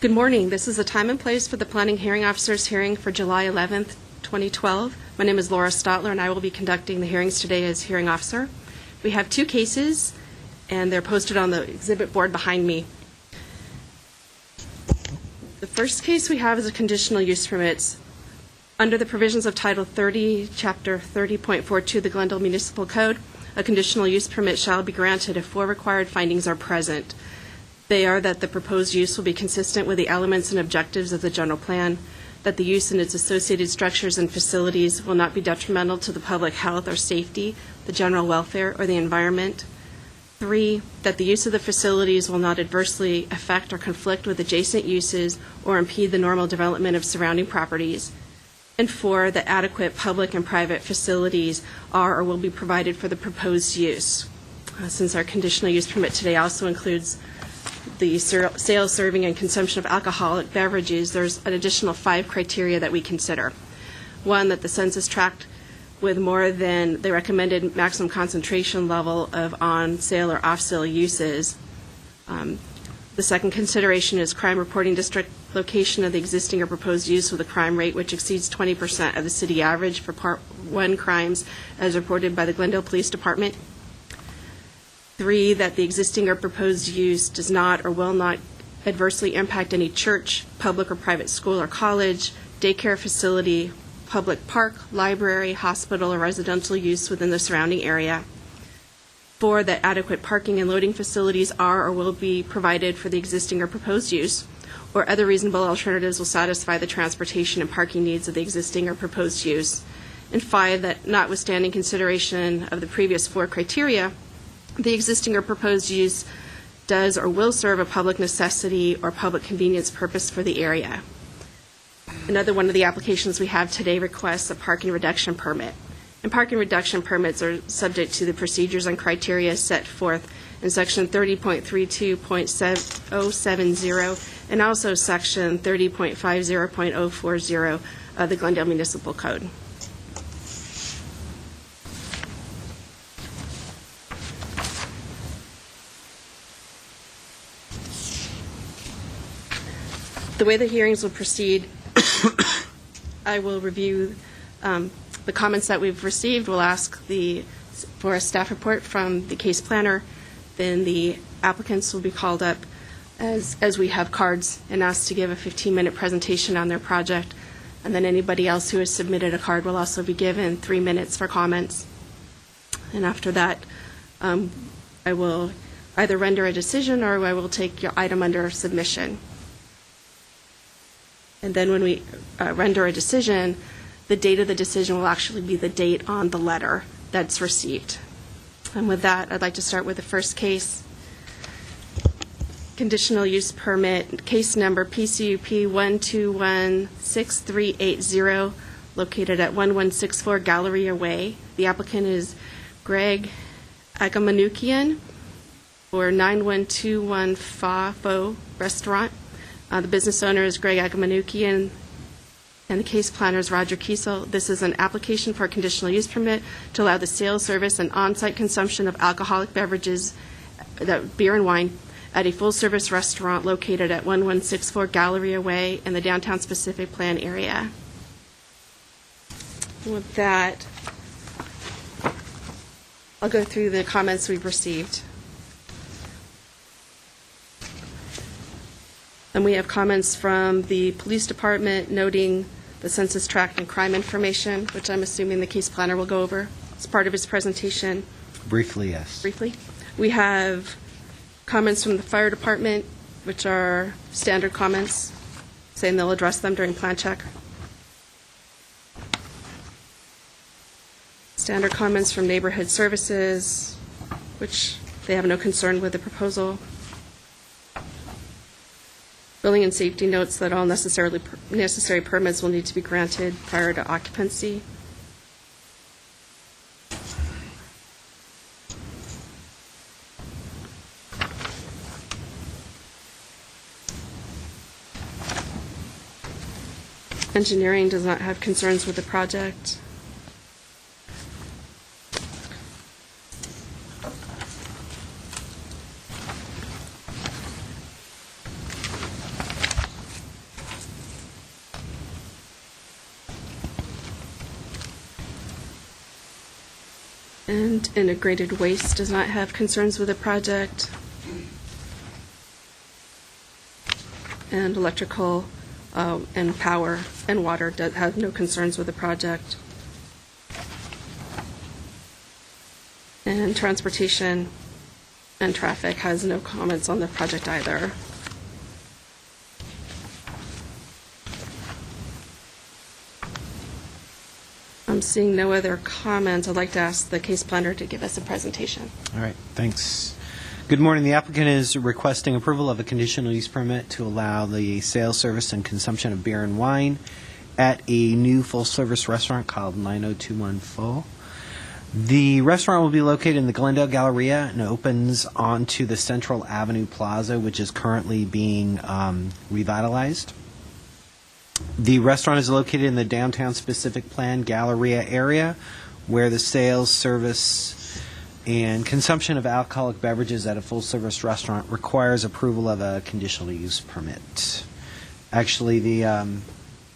Good morning. This is the time and place for the Planning Hearing Officer's hearing for July 11th, 2012. My name is Laura Stotler, and I will be conducting the hearings today as hearing officer. We have two cases, and they're posted on the exhibit board behind me. The first case we have is a conditional use permits. Under the provisions of Title 30, Chapter 30.42 of the Glendale Municipal Code, a conditional use permit shall be granted if four required findings are present. They are that the proposed use will be consistent with the elements and objectives of the general plan, that the use and its associated structures and facilities will not be detrimental to the public health or safety, the general welfare, or the environment. 3, that the use of the facilities will not adversely affect or conflict with adjacent uses or impede the normal development of surrounding properties. And 4, that adequate public and private facilities are or will be provided for the proposed use. Since our conditional use permit today also includes the sale, serving, and consumption of alcoholic beverages, there's an additional 5 criteria that we consider. 1, that the census tract with more than the recommended maximum concentration level of on-sale or off-sale uses. The second consideration is crime reporting district location of the existing or proposed use with a crime rate which exceeds 20% of the city average for Part 1 crimes as reported by the Glendale Police Department. 3, that the existing or proposed use does not or will not adversely impact any church, public or private school or college, daycare facility, public park, library, hospital, or residential use within the surrounding area. 4, that adequate parking and loading facilities are or will be provided for the existing or proposed use, or other reasonable alternatives will satisfy the transportation and parking needs of the existing or proposed use. And 5, that notwithstanding consideration of the previous 4 criteria, the existing or proposed use does or will serve a public necessity or public convenience purpose for the area. Another one of the applications we have today requests a parking reduction permit. And parking reduction permits are subject to the procedures and criteria set forth in Section 30.32.070 and also Section 30.50.040 of the Glendale Municipal Code. The way the hearings will proceed, I will review the comments that we've received. We'll ask for a staff report from the case planner. Then the applicants will be called up as we have cards and asked to give a 15-minute presentation on their project. And then anybody else who has submitted a card will also be given 3 minutes for comments. And after that, I will either render a decision or I will take your item under submission. And then when we render a decision, the date of the decision will actually be the date on the letter that's received. And with that, I'd like to start with the first case. Conditional use permit, case number PCUP 1216380, located at 1164 Galleria Way. The applicant is Greg Agamanukian for 9121 Fafo Restaurant. The business owner is Greg Agamanukian, and the case planner is Roger Kiesel. This is an application for a conditional use permit to allow the sale, service, and on-site consumption of alcoholic beverages, beer and wine, at a full-service restaurant located at 1164 Galleria Way in the downtown Pacific Plan area. With that, I'll go through the comments we've received. And we have comments from the police department noting the census tract and crime information, which I'm assuming the case planner will go over as part of his presentation. Briefly, yes. Briefly. We have comments from the fire department, which are standard comments, saying they'll address them during plan check. Standard comments from neighborhood services, which they have no concern with the proposal. Building and safety notes that all necessary permits will need to be granted prior to occupancy. Engineering does not have concerns with the project. And integrated waste does not have concerns with the project. And electrical and power and water have no concerns with the project. And transportation and traffic has no comments on the project either. I'm seeing no other comments. I'd like to ask the case planner to give us a presentation. All right, thanks. Good morning. The applicant is requesting approval of a conditional use permit to allow the sale, service, and consumption of beer and wine at a new full-service restaurant called 9021 Full. The restaurant will be located in the Glendale Galleria and opens onto the Central Avenue Plaza, which is currently being revitalized. The restaurant is located in the downtown specific plan Galleria area, where the sales, service, and consumption of alcoholic beverages at a full-service restaurant requires approval of a conditional use permit. Actually, the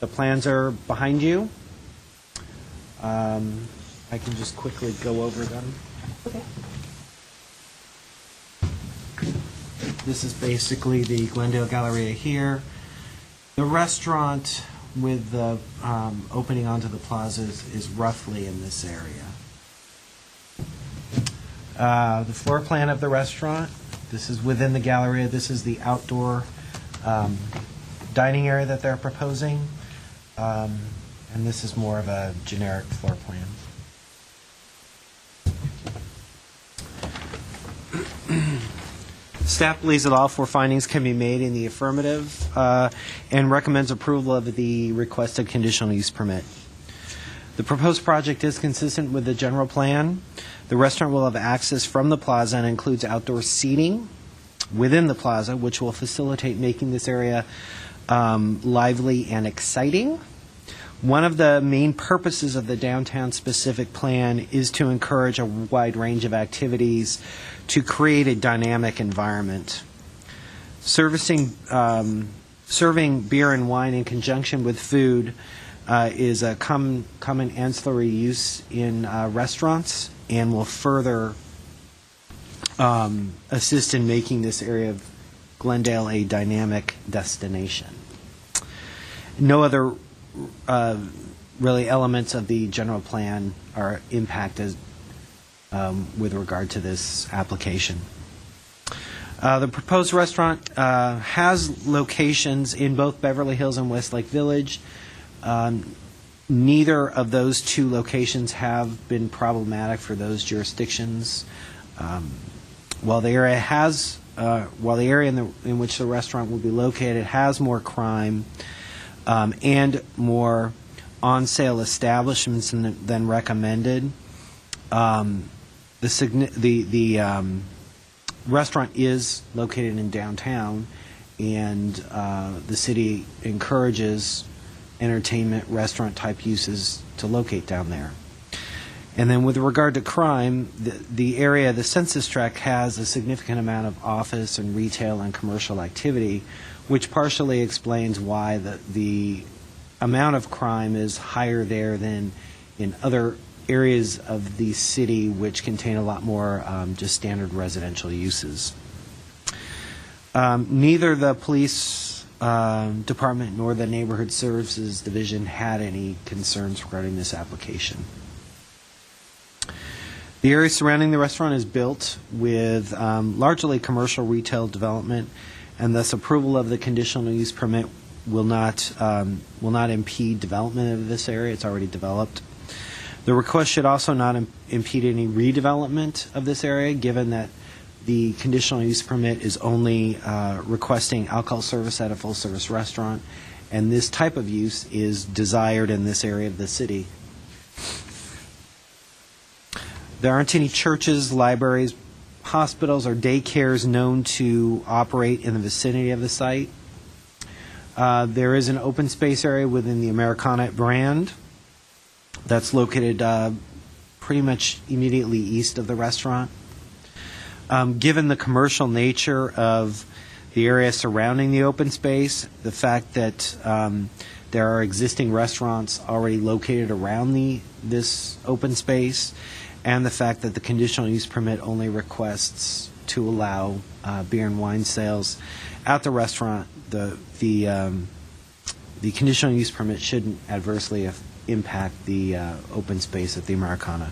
plans are behind you. I can just quickly go over them. Okay. This is basically the Glendale Galleria here. The restaurant with the opening onto the plaza is roughly in this area. The floor plan of the restaurant, this is within the Galleria. This is the outdoor dining area that they're proposing. And this is more of a generic floor plan. Staff believes that all four findings can be made in the affirmative and recommends approval of the requested conditional use permit. The proposed project is consistent with the general plan. The restaurant will have access from the plaza and includes outdoor seating within the plaza, which will facilitate making this area lively and exciting. One of the main purposes of the downtown specific plan is to encourage a wide range of activities to create a dynamic environment. Serving beer and wine in conjunction with food is a common ancillary use in restaurants and will further assist in making this area of Glendale a dynamic destination. No other really elements of the general plan are impacted with regard to this application. The proposed restaurant has locations in both Beverly Hills and Westlake Village. Neither of those two locations have been problematic for those jurisdictions. While the area in which the restaurant will be located has more crime and more on-sale establishments than recommended, the restaurant is located in downtown, and the city encourages entertainment restaurant type uses to locate down there. And then with regard to crime, the area, the census tract, has a significant amount of office and retail and commercial activity, which partially explains why the amount of crime is higher there than in other areas of the city, which contain a lot more just standard residential uses. Neither the police department nor the neighborhood services division had any concerns regarding this application. The area surrounding the restaurant is built with largely commercial retail development, and thus approval of the conditional use permit will not impede development of this area. It's already developed. The request should also not impede any redevelopment of this area, given that the conditional use permit is only requesting alcohol service at a full-service restaurant, and this type of use is desired in this area of the city. There aren't any churches, libraries, hospitals, or daycares known to operate in the vicinity of the site. There is an open space area within the Americana brand that's located pretty much immediately east of the restaurant. Given the commercial nature of the area surrounding the open space, the fact that there are existing restaurants already located around this open space, and the fact that the conditional use permit only requests to allow beer and wine sales at the restaurant, the conditional use permit shouldn't adversely impact the open space at the Americana.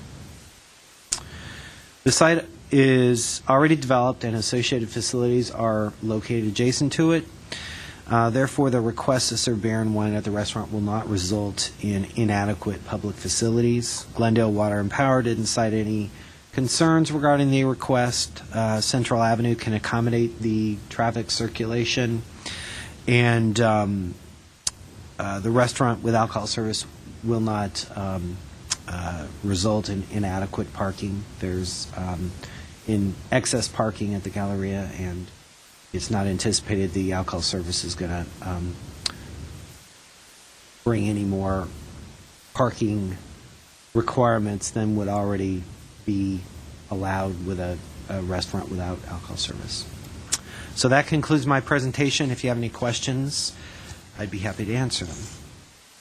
The site is already developed and associated facilities are located adjacent to it. Therefore, the request to serve beer and wine at the restaurant will not result in inadequate public facilities. Glendale Water and Power didn't cite any concerns regarding the request. Central Avenue can accommodate the traffic circulation, and the restaurant with alcohol service will not result in inadequate parking. There's in excess parking at the Galleria, and it's not anticipated the alcohol service is going to bring any more parking requirements than would already be allowed with a restaurant without alcohol service. So that concludes my presentation. If you have any questions, I'd be happy to answer them.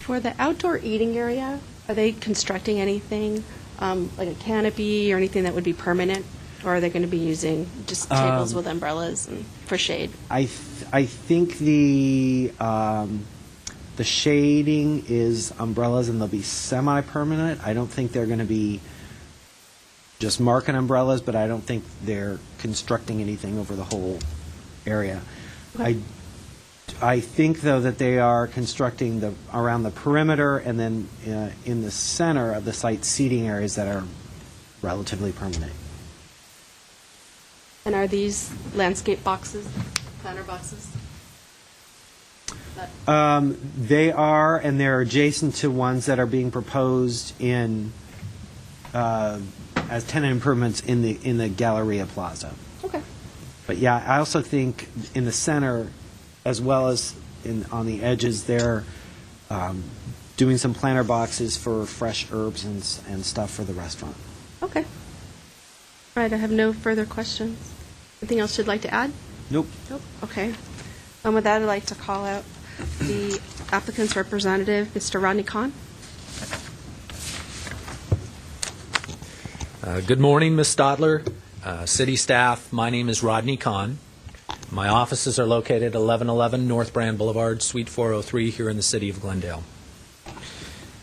For the outdoor eating area, are they constructing anything like a canopy or anything that would be permanent? Or are they going to be using just tables with umbrellas and for shade? I think the shading is umbrellas, and they'll be semi-permanent. I don't think they're going to be just market umbrellas, but I don't think they're constructing anything over the whole area. Okay. I think, though, that they are constructing around the perimeter and then in the center of the site seating areas that are relatively permanent. And are these landscape boxes, planter boxes? They are, and they're adjacent to ones that are being proposed in as tenant improvements in the Galleria Plaza. Okay. But yeah, I also think in the center, as well as on the edges, they're doing some planter boxes for fresh herbs and stuff for the restaurant. Okay. All right, I have no further questions. Anything else you'd like to add? Nope. Nope. Okay. With that, I'd like to call out the applicant's representative, Mr. Rodney Kahn. Good morning, Ms. Stadler, city staff. My name is Rodney Kahn. My offices are located at 1111 North Brand Boulevard, Suite 403 here in the city of Glendale.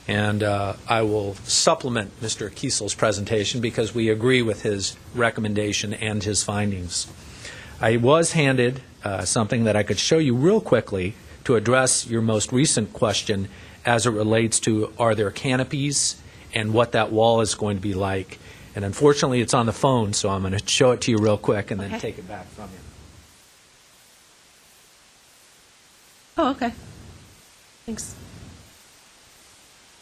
And I will supplement Mr. Kiesel's presentation because we agree with his recommendation and his findings. I was handed something that I could show you real quickly to address your most recent question as it relates to are there canopies and what that wall is going to be like. And unfortunately, it's on the phone, so I'm going to show it to you real quick and then take it back from you. Oh, okay. Thanks.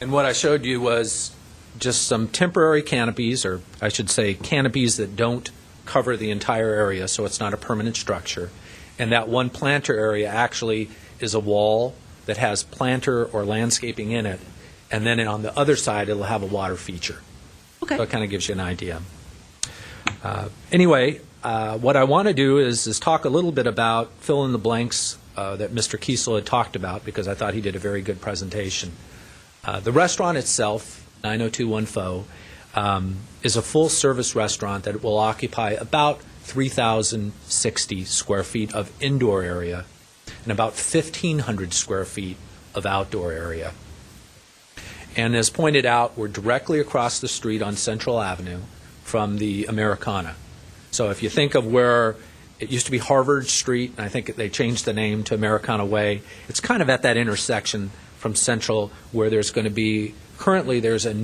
And what I showed you was just some temporary canopies, or I should say canopies that don't cover the entire area, so it's not a permanent structure. And that one planter area actually is a wall that has planter or landscaping in it, and then on the other side it'll have a water feature. Okay. So it kind of gives you an idea. Anyway, what I want to do is talk a little bit about fill in the blanks that Mr. Kiesel had talked about, because I thought he did a very good presentation. The restaurant itself, 90210, is a full-service restaurant that will occupy about 3,060 square feet of indoor area and about 1,500 square feet of outdoor area. And as pointed out, we're directly across the street on Central Avenue from the Americana. So if you think of where it used to be Harvard Street, and I think they changed the name to Americana Way, it's kind of at that intersection from Central where there's going to be, currently there's a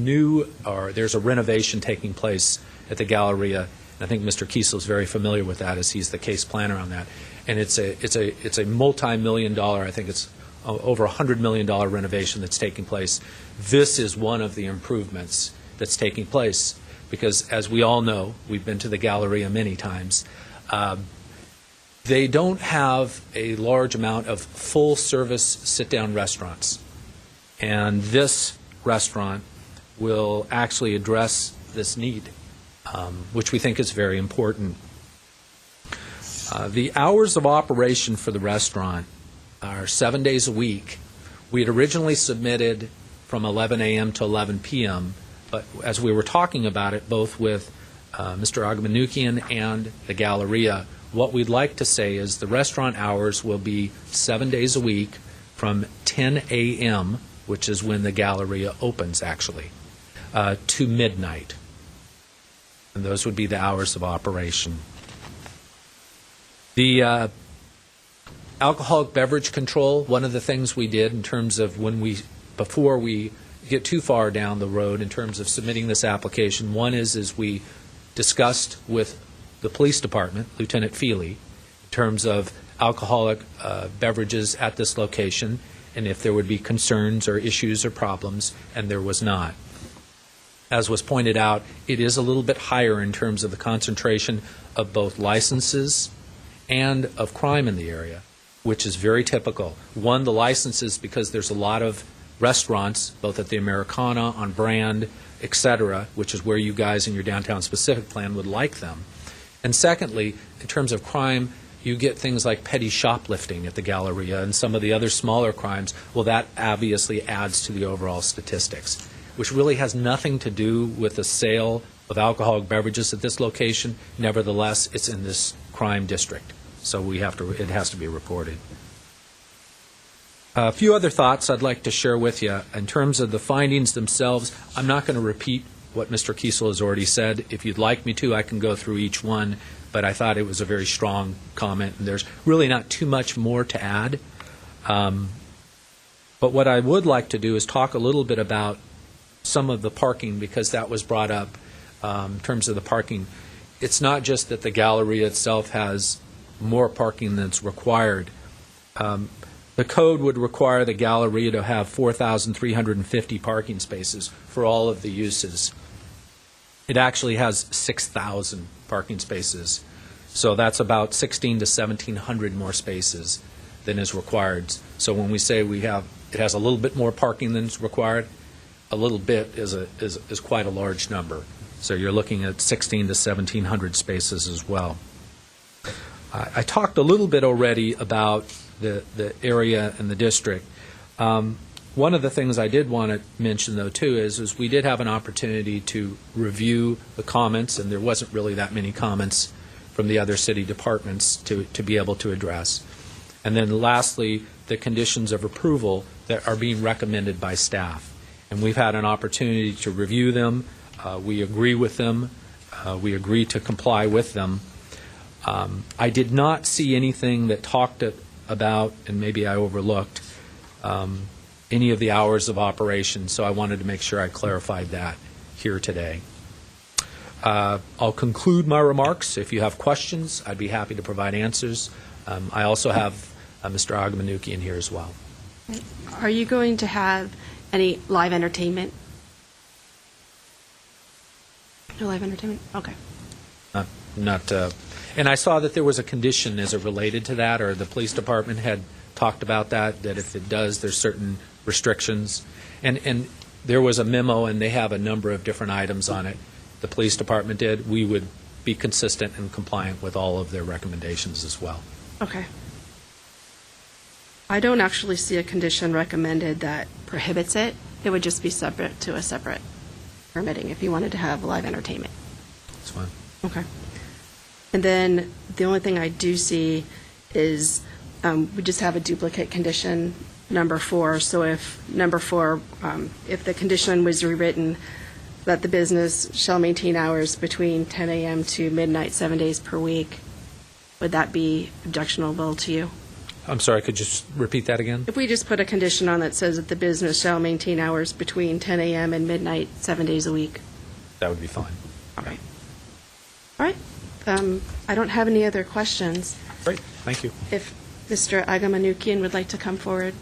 renovation taking place at the Galleria. And I think Mr. Kiesel is very familiar with that as he's the case planner on that. And it's a multi-million dollar, I think it's over $100 million renovation that's taking place. This is one of the improvements that's taking place because, as we all know, we've been to the Galleria many times, they don't have a large amount of full-service sit-down restaurants. And this restaurant will actually address this need, which we think is very important. The hours of operation for the restaurant are 7 days a week. We had originally submitted from 11 a.m. to 11 p.m., But as we were talking about it, both with Mr. Agamanukian and the Galleria, what we'd like to say is the restaurant hours will be 7 days a week from 10 a.m., which is when the Galleria opens, actually, to midnight. And those would be the hours of operation. The alcoholic beverage control, one of the things we did in terms of before we get too far down the road in terms of submitting this application, one is we discussed with the police department, Lieutenant Feely, in terms of alcoholic beverages at this location, and if there would be concerns or issues or problems, and there was not. As was pointed out, it is a little bit higher in terms of the concentration of both licenses and of crime in the area, which is very typical. One, the licenses, because there's a lot of restaurants, both at the Americana, on Brand, etc., which is where you guys in your downtown specific plan would like them. And secondly, in terms of crime, you get things like petty shoplifting at the Galleria and some of the other smaller crimes. Well, that obviously adds to the overall statistics, which really has nothing to do with the sale of alcoholic beverages at this location. Nevertheless, it's in this crime district, so it has to be reported. A few other thoughts I'd like to share with you. In terms of the findings themselves, I'm not going to repeat what Mr. Kiesel has already said. If you'd like me to, I can go through each one, but I thought it was a very strong comment, and there's really not too much more to add. But what I would like to do is talk a little bit about some of the parking, because that was brought up in terms of the parking. It's not just that the Galleria itself has more parking than's required. The code would require the Galleria to have 4,350 parking spaces for all of the uses. It actually has 6,000 parking spaces, so that's about 1,600 to 1,700 more spaces than is required. So when we say it has a little bit more parking than is required, a little bit is quite a large number. So you're looking at 1,600 to 1,700 spaces as well. I talked a little bit already about the area and the district. One of the things I did want to mention, though, too, is we did have an opportunity to review the comments, and there wasn't really that many comments from the other city departments to be able to address. And then lastly, the conditions of approval that are being recommended by staff. And we've had an opportunity to review them. We agree with them. We agree to comply with them. I did not see anything that talked about, and maybe I overlooked, any of the hours of operation, so I wanted to make sure I clarified that here today. I'll conclude my remarks. If you have questions, I'd be happy to provide answers. I also have Mr. Agamanukian here as well. Are you going to have any live entertainment? No live entertainment? Okay. And I saw that there was a condition as it related to that, or the police department had talked about that if it does, there's certain restrictions. And there was a memo, and they have a number of different items on it. The police department did. We would be consistent and compliant with all of their recommendations as well. Okay. I don't actually see a condition recommended that prohibits it. It would just be subject to a separate permitting if you wanted to have live entertainment. That's fine. Okay. And then the only thing I do see is we just have a duplicate condition, number 4. So if number 4, if the condition was rewritten that the business shall maintain hours between 10 a.m. to midnight 7 days per week, would that be objectionable to you? I'm sorry, could you just repeat that again? If we just put a condition on that says that the business shall maintain hours between 10 a.m. and midnight 7 days a week. That would be fine. All right. All right. I don't have any other questions. Great, thank you. If Mr. Agamanukian would like to come forward.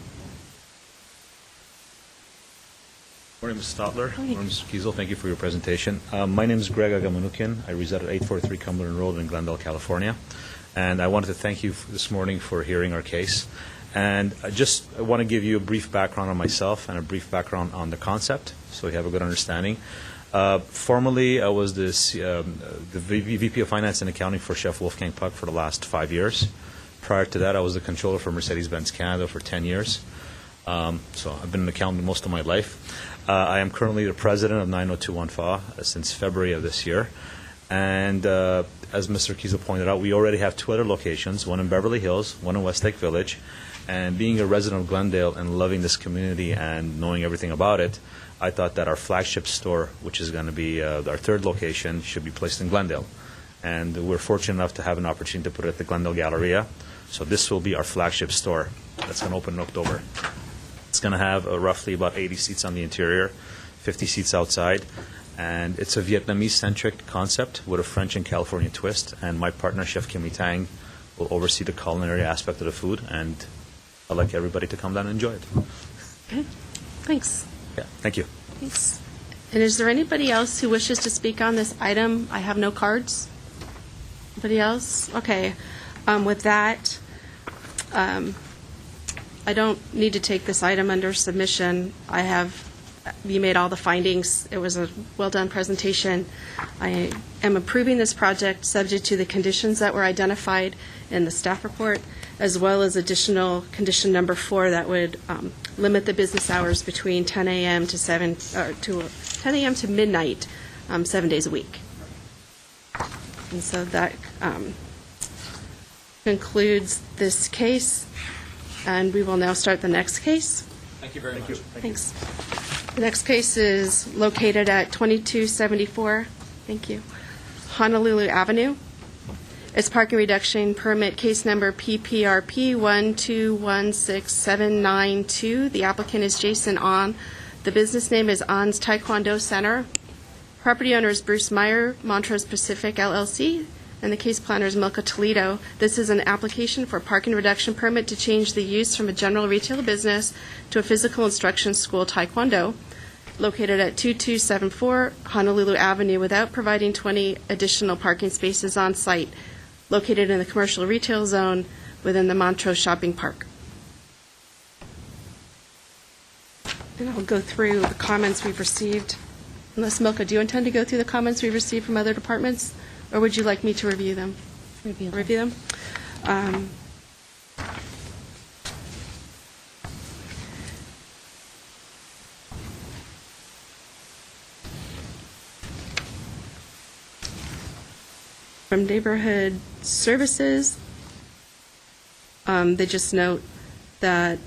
Morning, Ms. Stotler. Morning. Morning, Mr. Kiesel. Thank you for your presentation. My name is Greg Agamanukian. I reside at 843 Cumberland Road in Glendale, California. And I wanted to thank you this morning for hearing our case. And I want to give you a brief background on myself and a brief background on the concept, so you have a good understanding. Formerly, I was the VP of Finance and Accounting for Chef Wolfgang Puck for the last 5 years. Prior to that, I was the controller for Mercedes-Benz Canada for 10 years. So I've been an accountant most of my life. I am currently the president of 902 Fa since February of this year. And as Mr. Kiesel pointed out, we already have 2 other locations, one in Beverly Hills, one in West Lake Village. And being a resident of Glendale and loving this community and knowing everything about it, I thought that our flagship store, which is going to be our 3rd location, should be placed in Glendale. And we're fortunate enough to have an opportunity to put it at the Glendale Galleria. So this will be our flagship store that's going to open in October. It's going to have roughly about 80 seats on the interior, 50 seats outside. And it's a Vietnamese-centric concept with a French and California twist. And my partner, Chef Kimmy Tang, will oversee the culinary aspect of the food. And I'd like everybody to come down and enjoy it. Okay, thanks. Yeah, thank you. Thanks. And is there anybody else who wishes to speak on this item? I have no cards. Anybody else? Okay. With that, I don't need to take this item under submission. You made all the findings. It was a well-done presentation. I am approving this project subject to the conditions that were identified in the staff report, as well as additional condition number 4 that would limit the business hours between 10 a.m. to 10 a.m. to midnight, 7 days a week. And so that concludes this case, and we will now start the next case. Thank you very much. Thanks. The next case is located at 2274, thank you, Honolulu Avenue. It's parking reduction permit case number PPRP 1216792. The applicant is Jason On. The business name is On's Taekwondo Center. Property owner is Bruce Meyer, Montrose Pacific LLC, and the case planner is Milka Toledo. This is an application for parking reduction permit to change the use from a general retail business to a physical instruction school Taekwondo, located at 2274 Honolulu Avenue, without providing 20 additional parking spaces on site, located in the commercial retail zone within the Montrose Shopping Park. And I'll go through the comments we've received. Unless, Milka, do you intend to go through the comments we've received from other departments, or would you like me to review them? Review them. From Neighborhood Services, they just note that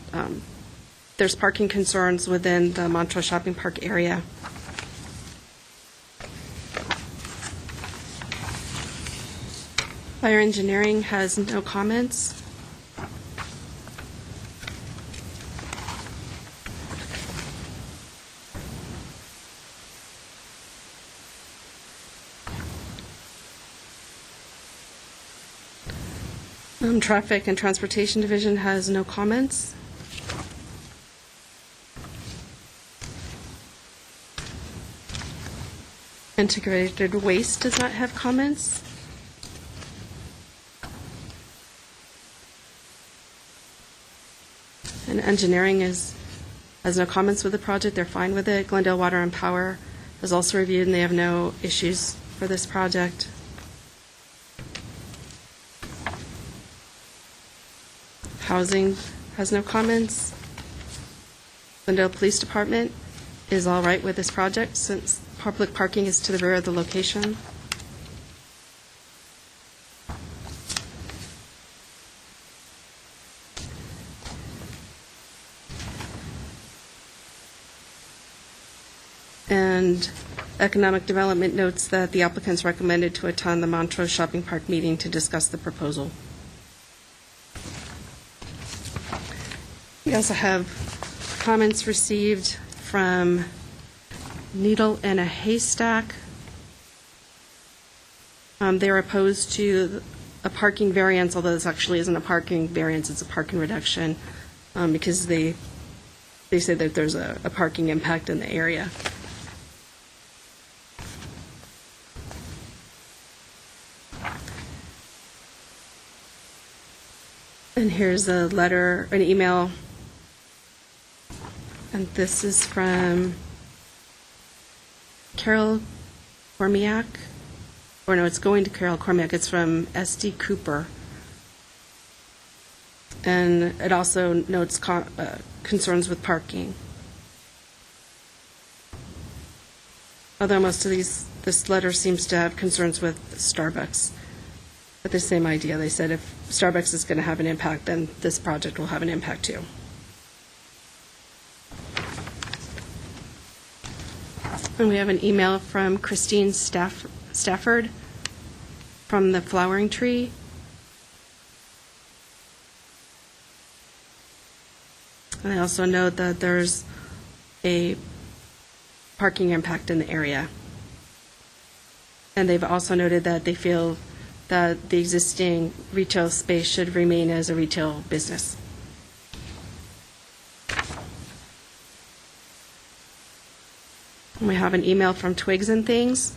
there's parking concerns within the Montrose Shopping Park area. Fire Engineering has no comments. Traffic and Transportation Division has no comments. Integrated Waste does not have comments. And Engineering has no comments with the project. They're fine with it. Glendale Water and Power has also reviewed, and they have no issues for this project. Housing has no comments. Glendale Police Department is all right with this project since public parking is to the rear of the location. And Economic Development notes that the applicants recommended to attend the Montrose Shopping Park meeting to discuss the proposal. We also have comments received from Needle in a Haystack. They're opposed to a parking variance, although this actually isn't a parking variance, it's a parking reduction, because they say that there's a parking impact in the area. And here's a letter, an email, and this is from Carol Cormiak, or no, it's going to Carol Cormiak. It's from S.D. Cooper. And it also notes concerns with parking. Although most of this letter seems to have concerns with Starbucks. But the same idea, they said if Starbucks is going to have an impact, then this project will have an impact too. And we have an email from Christine Stafford from the Flowering Tree. And I also note that there's a parking impact in the area. And they've also noted that they feel that the existing retail space should remain as a retail business. And we have an email from Twigs and Things.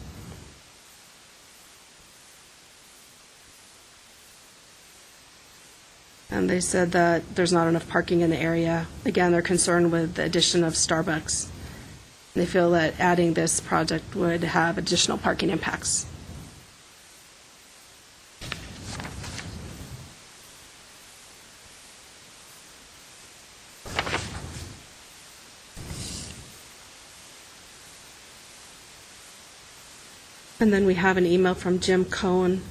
And they said that there's not enough parking in the area. Again, they're concerned with the addition of Starbucks. They feel that adding this project would have additional parking impacts. And then we have an email from Jim Cohn.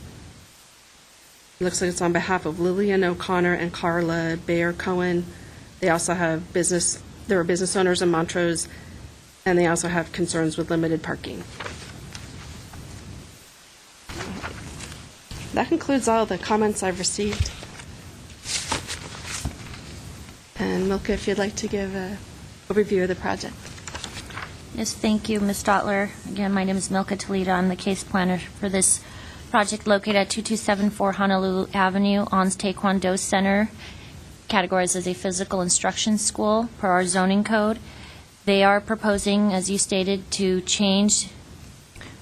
It looks like it's on behalf of Lillian O'Connor and Carla Bayer Cohen. They also have there are business owners in Montrose, and they also have concerns with limited parking. That concludes all the comments I've received. And Milka, if you'd like to give an overview of the project. Yes, thank you, Ms. Stotler. Again, my name is Milka Toledo. I'm the case planner for this project located at 2274 Honolulu Avenue, On's Taekwondo Center, categorized as a physical instruction school per our zoning code. They are proposing, as you stated, to change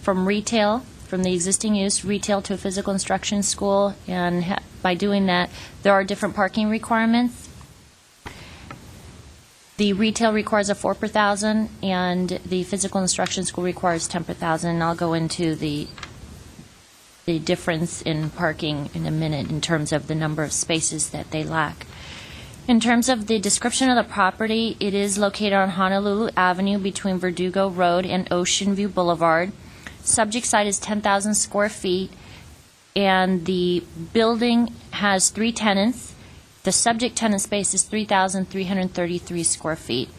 from retail, from the existing use, retail to a physical instruction school, and by doing that, there are different parking requirements. The retail requires a 4 per thousand, and the physical instruction school requires 10 per thousand. And I'll go into the difference in parking in a minute in terms of the number of spaces that they lack. In terms of the description of the property, it is located on Honolulu Avenue between Verdugo Road and Ocean View Boulevard. Subject site is 10,000 square feet, and the building has 3 tenants. The subject tenant space is 3,333 square feet,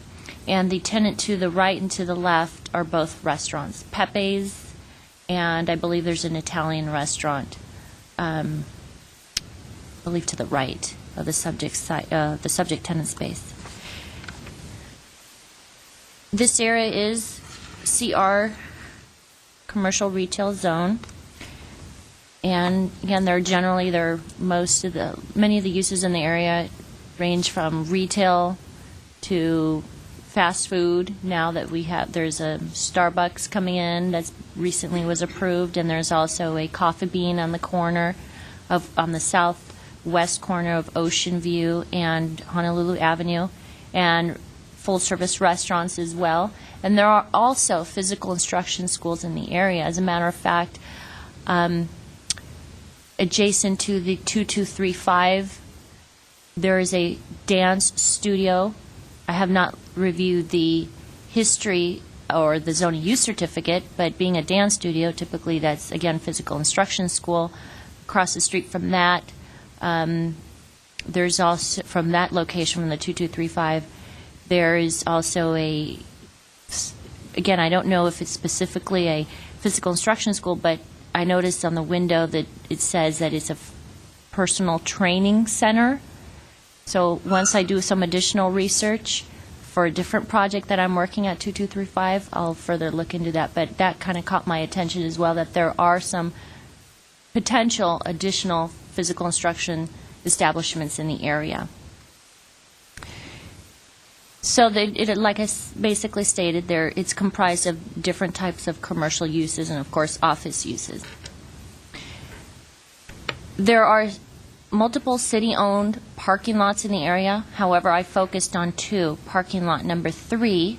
and the tenant to the right and to the left are both restaurants, Pepe's, and I believe there's an Italian restaurant, I believe to the right of the subject tenant space. This area is CR, commercial retail zone. And again, many of the uses in the area range from retail to fast food. Now that there's a Starbucks coming in that recently was approved, and there's also a Coffee Bean on the southwest corner of Ocean View and Honolulu Avenue, and full-service restaurants as well. And there are also physical instruction schools in the area. As a matter of fact, adjacent to the 2235, there is a dance studio. I have not reviewed the history or the zoning use certificate, but being a dance studio, typically that's, again, physical instruction school. Across the street from that, there's also, from that location, from the 2235, there is also again, I don't know if it's specifically a physical instruction school, but I noticed on the window that it says that it's a personal training center. So once I do some additional research for a different project that I'm working at 2235, I'll further look into that. But that kind of caught my attention as well, that there are some potential additional physical instruction establishments in the area. So like I basically stated, it's comprised of different types of commercial uses and, of course, office uses. There are multiple city-owned parking lots in the area. However, I focused on 2. Parking lot number 3,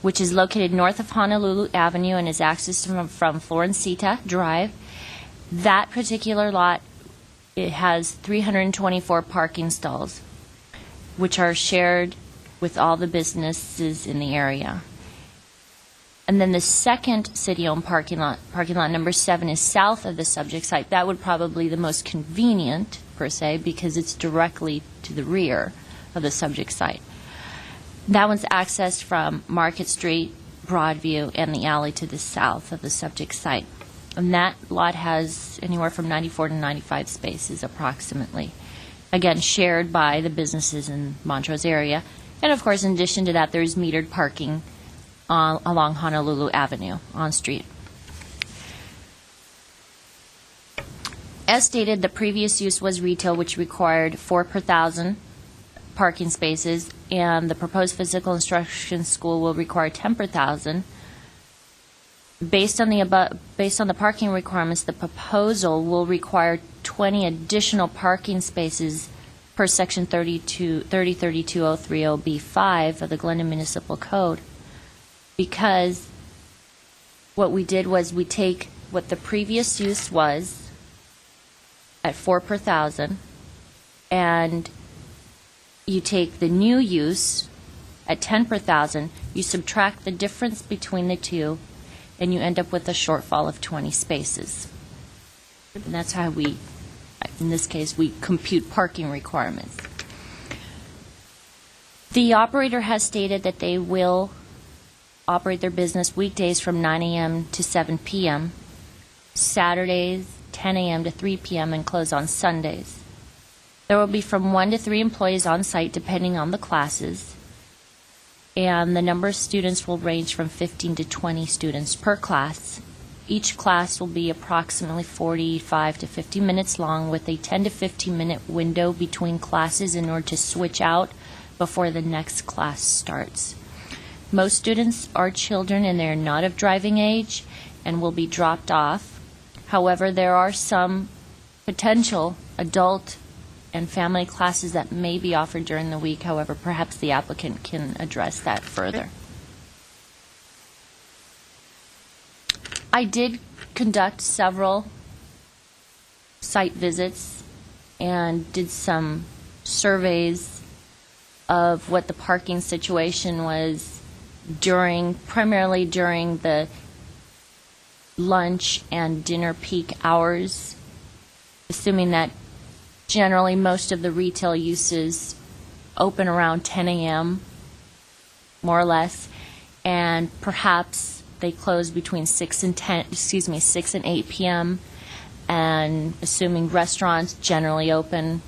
which is located north of Honolulu Avenue and is accessed from Florencita Drive. That particular lot, it has 324 parking stalls, which are shared with all the businesses in the area. And then the second city-owned parking lot number 7, is south of the subject site. That would probably be the most convenient, per se, because it's directly to the rear of the subject site. That one's accessed from Market Street, Broadview, and the alley to the south of the subject site. And that lot has anywhere from 94 to 95 spaces approximately. Again, shared by the businesses in Montrose area. And of course, in addition to that, there's metered parking along Honolulu Avenue on street. As stated, the previous use was retail, which required 4 per 1,000 parking spaces, and the proposed physical instruction school will require 10 per 1,000. Based on the parking requirements, the proposal will require 20 additional parking spaces per Section 3032.030B5 of the Glendale Municipal Code, because what we did was we take what the previous use was at 4 per 1,000, and you take the new use at 10 per 1,000, you subtract the difference between the two, and you end up with a shortfall of 20 spaces. And that's how we, in this case, we compute parking requirements. The operator has stated that they will operate their business weekdays from 9 a.m. to 7 p.m., Saturdays 10 a.m. to 3 p.m., and close on Sundays. There will be from 1 to 3 employees on site depending on the classes, and the number of students will range from 15 to 20 students per class. Each class will be approximately 45 to 50 minutes long, with a 10 to 15 minute window between classes in order to switch out before the next class starts. Most students are children and they are not of driving age and will be dropped off. However, there are some potential adult and family classes that may be offered during the week. However, perhaps the applicant can address that further. I did conduct several site visits and did some surveys of what the parking situation was primarily during the lunch and dinner peak hours, assuming that generally most of the retail uses open around 10 a.m., more or less, and perhaps they close between 6 and 8 p.m., and assuming restaurants generally open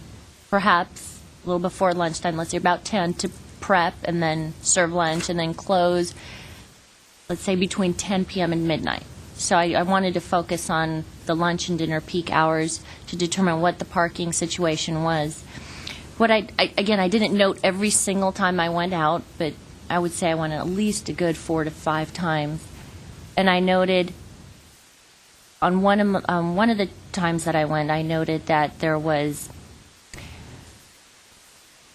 perhaps a little before lunchtime, let's say about 10, to prep and then serve lunch, and then close, let's say, between 10 p.m. and midnight. So I wanted to focus on the lunch and dinner peak hours to determine what the parking situation was. What I didn't note every single time I went out, but I would say I went at least a good 4 to 5 times. And I noted on one of the times that I went, I noted that there was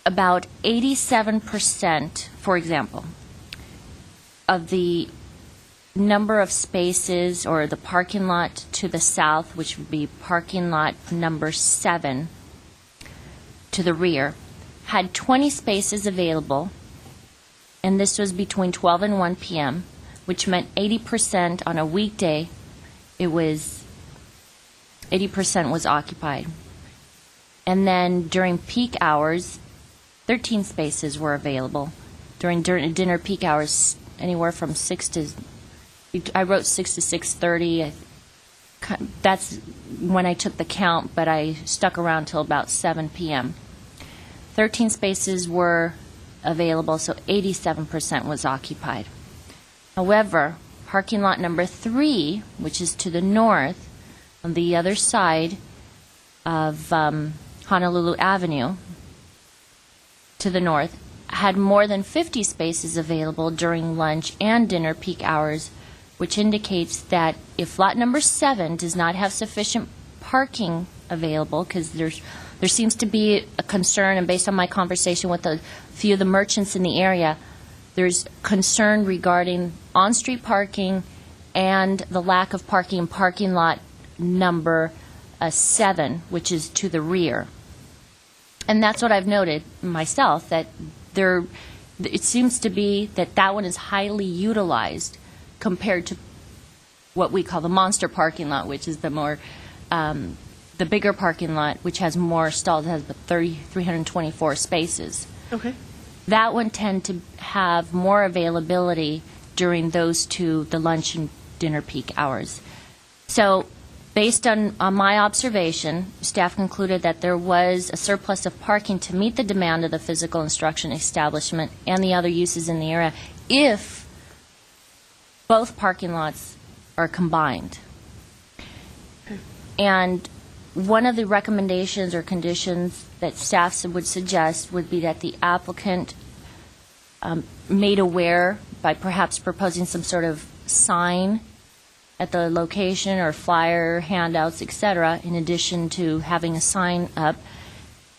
about 87%, for example, of the number of spaces or the parking lot to the south, which would be parking lot number 7 to the rear, had 20 spaces available, and this was between 12 and 1 p.m., which meant 80% on a weekday. It was 80% was occupied. And then during peak hours, 13 spaces were available. During dinner peak hours, anywhere from 6 to 6:30. That's when I took the count, but I stuck around till about 7 p.m. 13 spaces were available, so 87% was occupied. However, parking lot number 3, which is to the north, on the other side of Honolulu Avenue, to the north, had more than 50 spaces available during lunch and dinner peak hours, which indicates that if lot number 7 does not have sufficient parking available, because there seems to be a concern, and based on my conversation with a few of the merchants in the area, there's concern regarding on-street parking and the lack of parking in parking lot number 7, which is to the rear. And that's what I've noted myself, that there it seems to be that that one is highly utilized compared to what we call the monster parking lot, which is the more, the bigger parking lot, which has more stalls, has 324 spaces. Okay. That one tend to have more availability during those two, the lunch and dinner peak hours. So based on my observation, staff concluded that there was a surplus of parking to meet the demand of the physical instruction establishment and the other uses in the area if both parking lots are combined. And one of the recommendations or conditions that staff would suggest would be that the applicant made aware by perhaps proposing some sort of sign at the location or flyer, handouts, etc., in addition to having a sign up,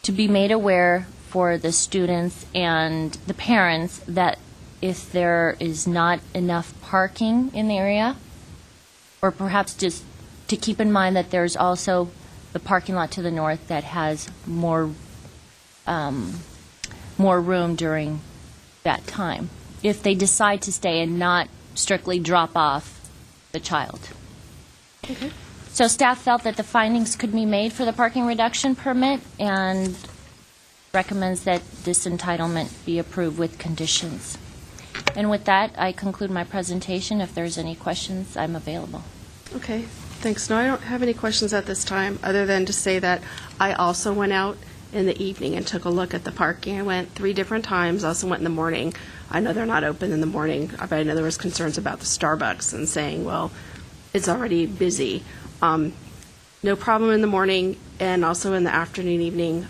to be made aware for the students and the parents that if there is not enough parking in the area, or perhaps just to keep in mind that there's also the parking lot to the north that has more room during that time, if they decide to stay and not strictly drop off the child. Okay. So staff felt that the findings could be made for the parking reduction permit and recommends that this entitlement be approved with conditions. And with that, I conclude my presentation. If there's any questions, I'm available. Okay, thanks. No, I don't have any questions at this time, other than to say that I also went out in the evening and took a look at the parking. I went 3 different times, also went in the morning. I know they're not open in the morning, but I know there was concerns about the Starbucks and saying, well, it's already busy. No problem in the morning, and also in the afternoon, evening,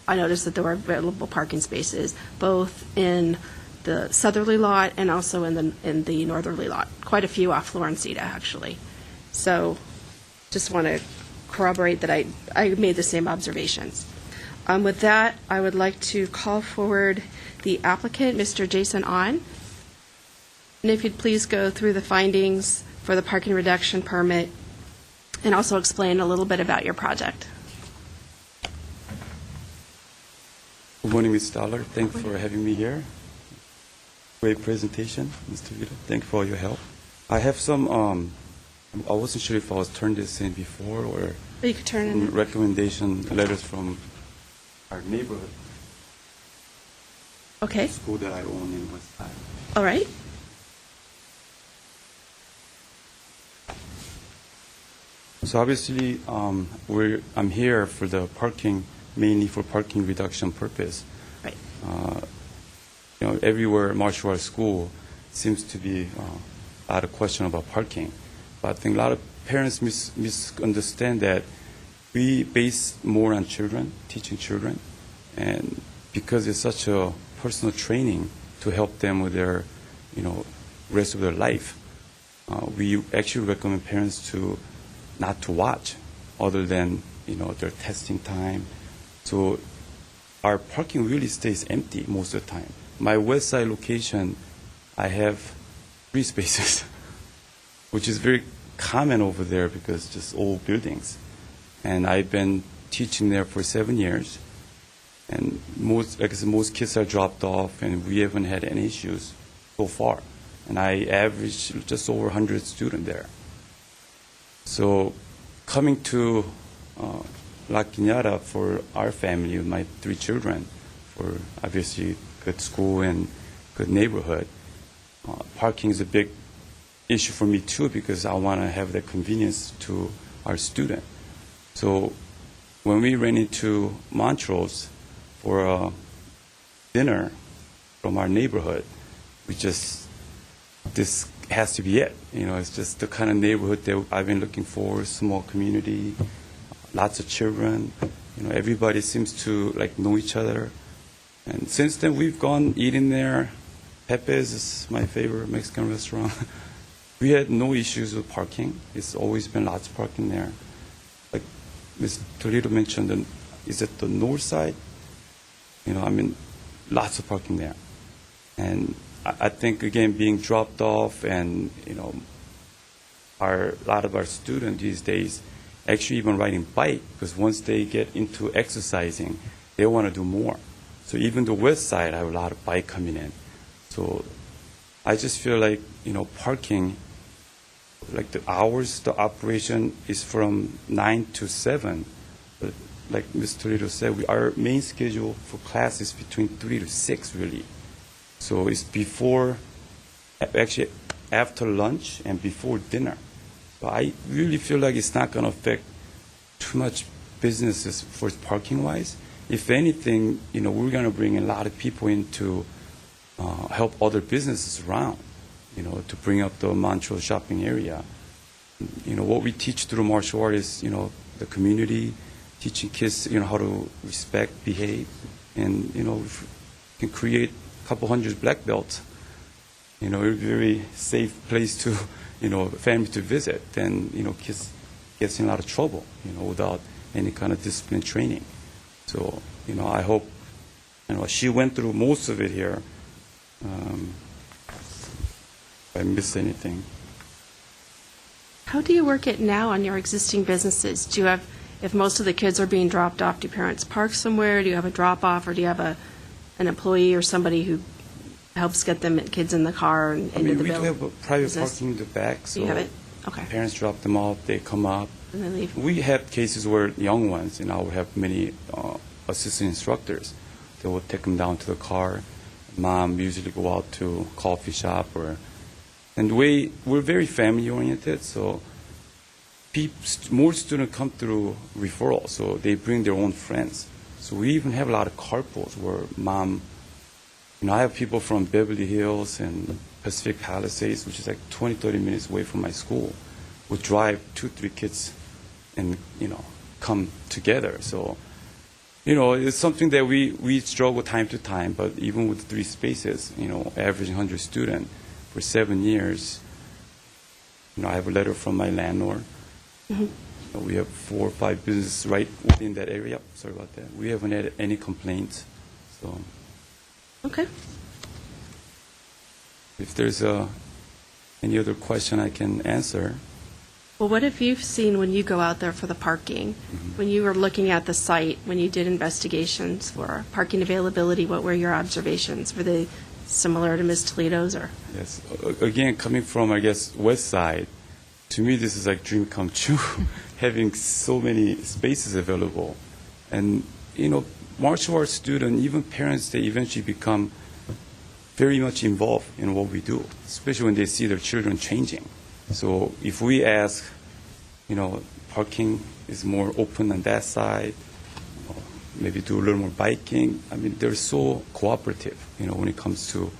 I noticed that there were available parking spaces, both in the southerly lot and also in the northerly lot. Quite a few off Florencita, actually. So just want to corroborate that I made the same observations. With that, I would like to call forward the applicant, Mr. Jason Ahn. And if you'd please go through the findings for the parking reduction permit and also explain a little bit about your project. Good morning, Ms. Dollar. Thank you for having me here. Great presentation, Mr. Vito. Thank you for all your help. I have some, I wasn't sure if I was turned this in before or You could turn in. recommendation letters from our neighborhood Okay, school that I own in West Side. all right. So obviously, I'm here for the parking, mainly for parking reduction purpose. Right. Everywhere martial arts school seems to be a lot of question about parking. But I think a lot of parents misunderstand that we base more on children, teaching children, and because it's such a personal training to help them with their, rest of their life, we actually recommend parents to not to watch other than, their testing time. So our parking really stays empty most of the time. My west side location, I have 3 spaces, which is very common over there because just old buildings. And I've been teaching there for 7 years. And most kids are dropped off, and we haven't had any issues so far. And I average just over 100 students there. So coming to La Cañada for our family, with my 3 children, for obviously good school and good neighborhood, parking is a big issue for me too because I want to have the convenience to our student. So when we ran into Montrose for a dinner from our neighborhood, this has to be it. It's just the kind of neighborhood that I've been looking for, small community, lots of children. Everybody seems to know each other. And since then, we've gone eating there. Pepe's is my favorite Mexican restaurant. We had no issues with parking. It's always been lots of parking there. Like Ms. Toledo mentioned, is it the north side? Lots of parking there. And I think, again, being dropped off and, a lot of our students these days actually even riding bike, because once they get into exercising, they want to do more. So even the west side, I have a lot of bike coming in. So I just feel like, parking, like the hours, the operation is from 9 to 7. But like Ms. Toledo said, our main schedule for class is between 3 to 6, really. So it's actually after lunch and before dinner. So I really feel like it's not going to affect too much businesses for parking-wise. If anything, we're going to bring a lot of people in to help other businesses around, to bring up the Montreal shopping area. What we teach through martial art is, the community, teaching kids, how to respect, behave, and, if we can create a couple hundred black belts, a very safe place to, family to visit, then, kids gets in a lot of trouble, without any kind of discipline training. So, I hope, she went through most of it here. If I missed anything. How do you work it now on your existing businesses? Do you have, if most of the kids are being dropped off, do parents park somewhere? Do you have a drop-off, or do you have an employee or somebody who helps get them kids in the car and into the we do have a private business? parking in the back, so You have it? Okay. parents drop them off, they come up. And then leave? We have cases where young ones, we have many assistant instructors. They will take them down to the car. Mom usually go out to coffee shop and we're very family oriented, so more students come through referral, so they bring their own friends. So we even have a lot of carpools where mom, I have people from Beverly Hills and Pacific Palisades, which is like 20, 30 minutes away from my school, would drive 2-3 kids and, come together. So, it's something that we struggle time to time, but even with 3 spaces, averaging 100 students for 7 years, I have a letter from my landlord. Mm-hmm. We have 4 or 5 businesses right within that area. Sorry about that. We haven't had any complaints. So, Okay. if there's any other question I can answer. Well, what have you seen when you go out there for the parking? When you were looking at the site, when you did investigations for parking availability, what were your observations? Were they similar to Ms. Toledo's, or? Yes. Again, coming from, I guess, West Side, to me this is like dream come true, having so many spaces available. And, martial arts students, even parents, they eventually become very much involved in what we do, especially when they see their children changing. So if we ask, parking is more open on that side, maybe do a little more biking. I mean, they're so cooperative, when it comes to,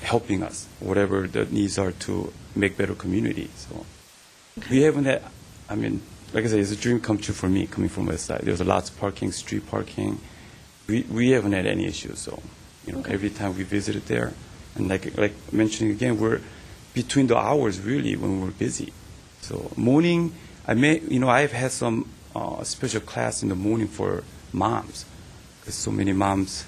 helping us, whatever the needs are to make better community. So we haven't had, like I said, it's a dream come true for me coming from West Side. There's lots of parking, street parking. We haven't had any issues. So, every time we visited there, and like mentioning again, we're between the hours really when we're busy. So morning, I've had some special class in the morning for moms, because so many moms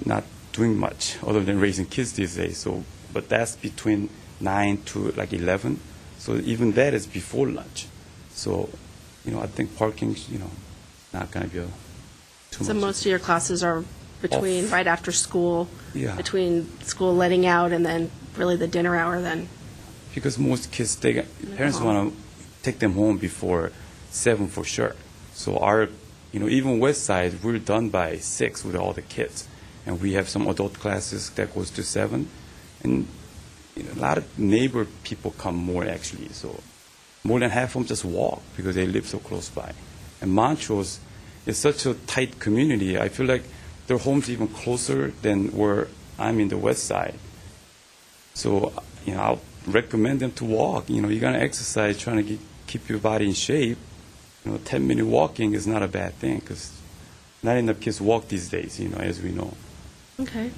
not doing much other than raising kids these days. So, but that's between 9 to like 11. So even that is before lunch. So, I think parking, not going to be too much. So most of your classes are between, right after school, Yeah. between school letting out and then really the dinner hour then? Because most kids, parents want to take them home before 7 for sure. So our, even West Side, we're done by 6 with all the kids. And we have some adult classes that goes to 7. And a lot of neighbor people come more actually. So more than half of them just walk because they live so close by. And Montreal is such a tight community. I feel like their homes even closer than where I'm in the West Side. So, I'll recommend them to walk. You're going to exercise, trying to keep your body in shape. 10-minute walking is not a bad thing, because not enough kids walk these days, as we know. Okay.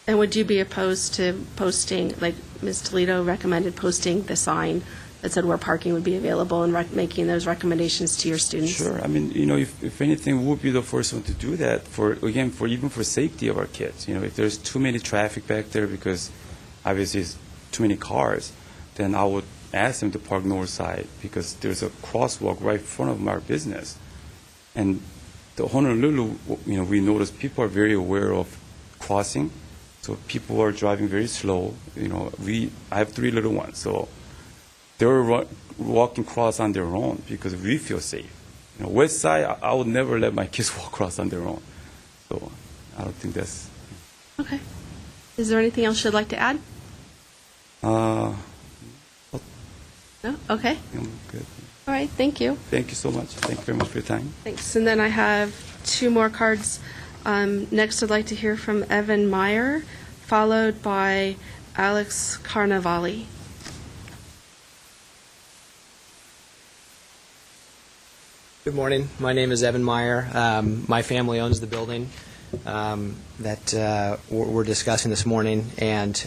And would you be opposed to posting, like Ms. Toledo recommended, posting the sign that said where parking would be available and making those recommendations to your students? Sure. If anything, we'll be the first one to do that even for safety of our kids. If there's too many traffic back there because obviously it's too many cars, then I would ask them to park north side, because there's a crosswalk right in front of our business. And the Honolulu, we notice people are very aware of crossing, so people are driving very slow. I have 3 little ones, so they're walking across on their own because we feel safe. West side, I would never let my kids walk across on their own. So I don't think that's... Okay. Is there anything else you'd like to add? No? Okay. I'm good. All right. Thank you. Thank you so much. Thank you very much for your time. Thanks. And then I have 2 more cards. Next, I'd like to hear from Evan Meyer, followed by Alex Carnavali. Good morning. My name is Evan Meyer. My family owns the building that we're discussing this morning, and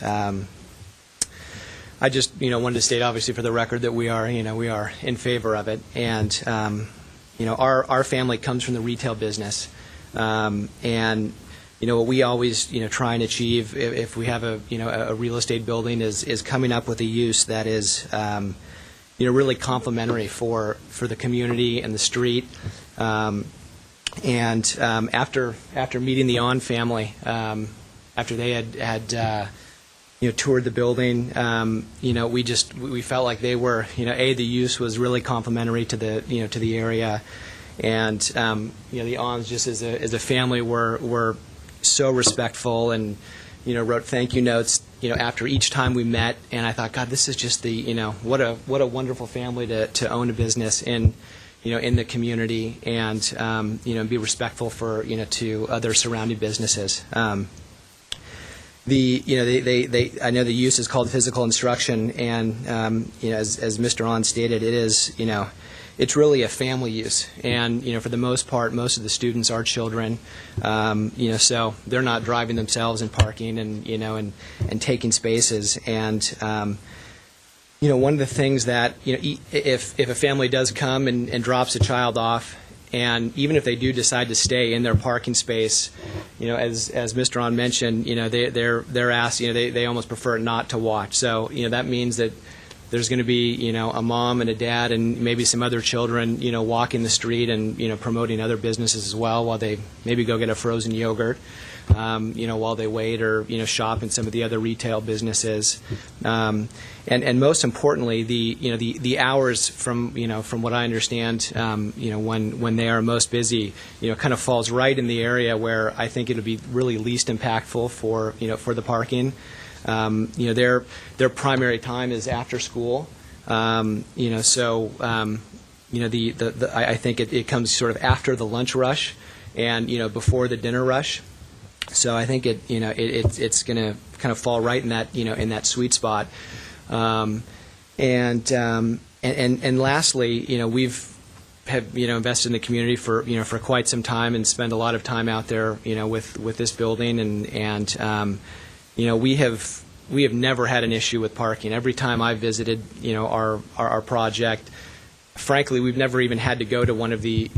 I just wanted to state, obviously, for the record, that we are in favor of it. And our family comes from the retail business, and what we always try and achieve if we have a real estate building is coming up with a use that is really complementary for the community and the street. After meeting the On family, after they had toured the building, we felt like they were the use was really complementary to the area, and the Ons just as a family were so respectful and wrote thank you notes after each time we met, and I thought, God, this is just what a wonderful family to own a business in the community, and be respectful to other surrounding businesses. I know the use is called physical instruction, and as Mr. On stated, it is it's really a family use, and for the most part, most of the students are children, so they're not driving themselves and parking and and taking spaces. And one of the things that if a family does come and drops a child off, and even if they do decide to stay in their parking space, as Mr. On mentioned, they're asked, they almost prefer not to watch. So that means that there's going to be a mom and a dad and maybe some other children walking the street and promoting other businesses as well, while they maybe go get a frozen yogurt, while they wait, or shop in some of the other retail businesses. And most importantly, the hours from what I understand, when they are most busy, kind of falls right in the area where I think it'll be really least impactful for the parking. Their primary time is after school. I think it comes sort of after the lunch rush, and before the dinner rush. So I think it's going to kind of fall right in that sweet spot. And lastly, we've invested in the community for quite some time and spend a lot of time out there with this building, and we have never had an issue with parking. Every time I've visited our project, frankly, we've never even had to go to one of the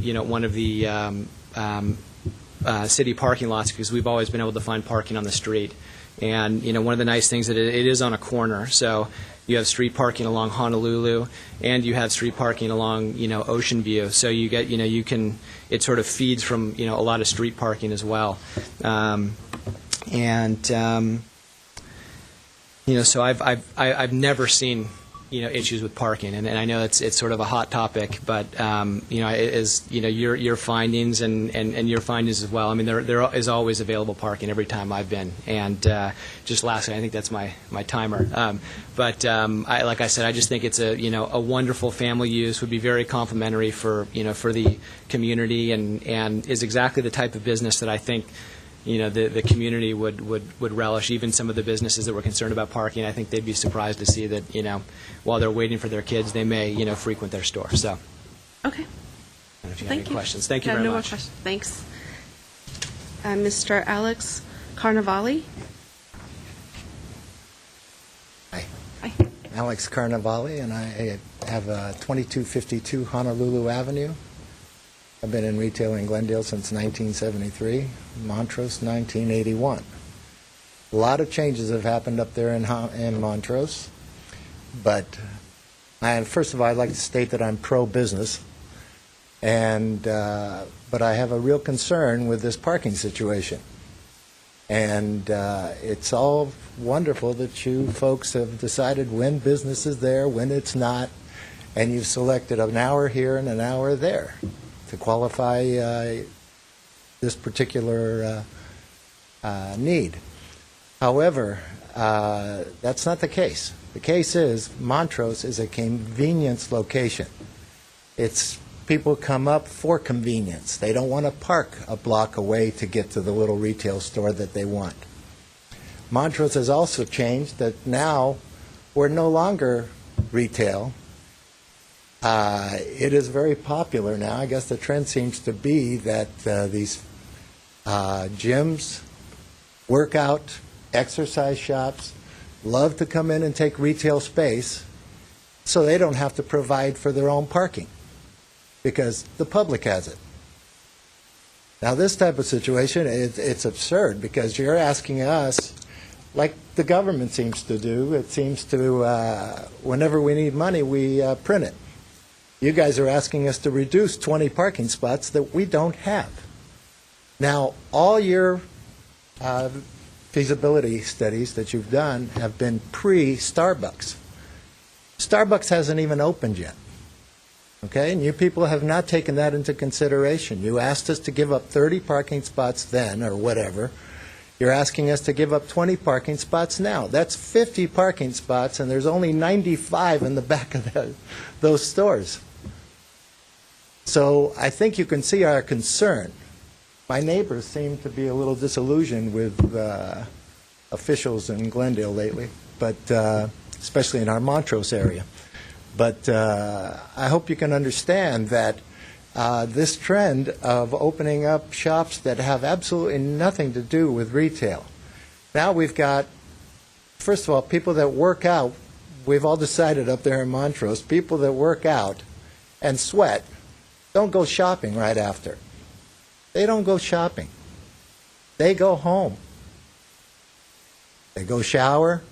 city parking lots, because we've always been able to find parking on the street. And one of the nice things that it is on a corner, so you have street parking along Honolulu, and you have street parking along Ocean View. So you get it sort of feeds from a lot of street parking as well. So I've never seen issues with parking, and I know it's sort of a hot topic, but your findings and your findings as well. I mean, there is always available parking every time I've been. And just lastly, I think that's my timer. Like I said, I just think it's a wonderful family use, would be very complimentary for the community, and is exactly the type of business that I think the community would relish. Even some of the businesses that were concerned about parking, I think they'd be surprised to see that while they're waiting for their kids, they may frequent their store. So, okay. I don't know if you have Thank any you. questions. Thank you Yeah, very no more much. questions. Thanks. Mr. Alex Carnavali. Hi. Hi. Alex Carnavali, and I have 2252 Honolulu Avenue. I've been in retail in Glendale since 1973, Montrose 1981. A lot of changes have happened up there in Montrose, but first of all, I'd like to state that I'm pro-business, but I have a real concern with this parking situation. And it's all wonderful that you folks have decided when business is there, when it's not, and you've selected an hour here and an hour there to qualify this particular need. However, that's not the case. The case is Montrose is a convenience location. It's people come up for convenience. They don't want to park a block away to get to the little retail store that they want. Montrose has also changed that now we're no longer retail. It is very popular now. I guess the trend seems to be that these gyms, workout, exercise shops love to come in and take retail space so they don't have to provide for their own parking, because the public has it. Now, this type of situation, it's absurd, because you're asking us, like the government seems to do, it seems to, whenever we need money, we print it. You guys are asking us to reduce 20 parking spots that we don't have. Now, all your feasibility studies that you've done have been pre-Starbucks. Starbucks hasn't even opened yet. Okay, and you people have not taken that into consideration. You asked us to give up 30 parking spots then, or whatever. You're asking us to give up 20 parking spots now. That's 50 parking spots, and there's only 95 in the back of those stores. So I think you can see our concern. My neighbors seem to be a little disillusioned with officials in Glendale lately, but especially in our Montrose area. But I hope you can understand that this trend of opening up shops that have absolutely nothing to do with retail. Now we've got, first of all, people that work out. We've all decided up there in Montrose, people that work out and sweat don't go shopping right after. They don't go shopping. They go home. They go shower,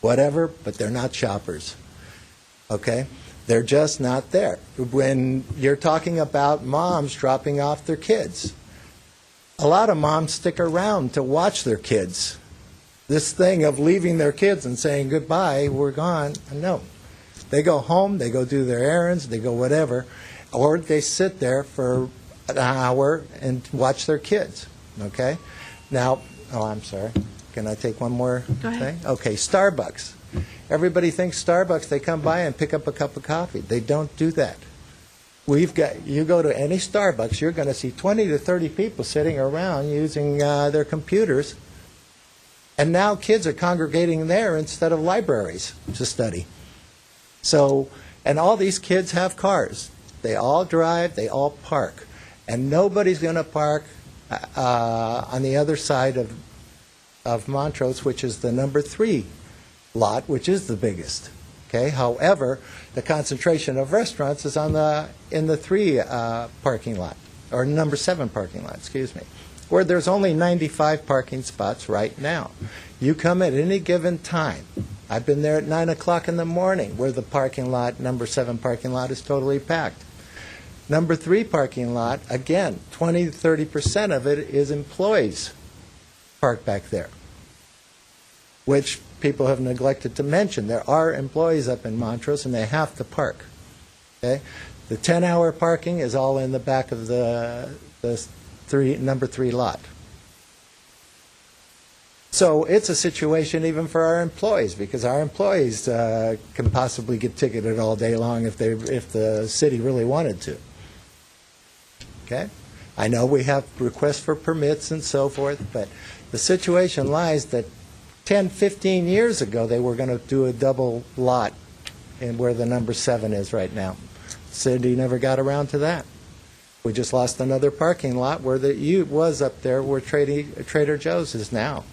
whatever, but they're not shoppers. Okay? They're just not there. When you're talking about moms dropping off their kids, a lot of moms stick around to watch their kids. This thing of leaving their kids and saying goodbye, we're gone, no. They go home, they go do their errands, they go whatever, or they sit there for an hour and watch their kids. Okay? Now, I'm sorry. Can I take one more Go ahead. thing? Okay, Starbucks. Everybody thinks Starbucks, they come by and pick up a cup of coffee. They don't do that. You go to any Starbucks, you're going to see 20 to 30 people sitting around using their computers. And now kids are congregating there instead of libraries to study. So, and all these kids have cars. They all drive, they all park. And nobody's going to park on the other side of Montrose, which is the number 3 lot, which is the biggest. Okay. However, the concentration of restaurants is in the 3 parking lot, or number 7 parking lot, excuse me, where there's only 95 parking spots right now. You come at any given time. I've been there at 9 o'clock in the morning, where the parking lot, number 7 parking lot, is totally packed. Number 3 parking lot, again, 20 to 30% of it is employees parked back there, which people have neglected to mention. There are employees up in Montrose, and they have to park. Okay? The 10-hour parking is all in the back of the number 3 lot. So it's a situation even for our employees, because our employees can possibly get ticketed all day long if the city really wanted to. Okay? I know we have requests for permits and so forth, but the situation lies that 10, 15 years ago, they were going to do a double lot in where the number 7 is right now. City never got around to that. We just lost another parking lot where the U was up there where Trader Joe's is now.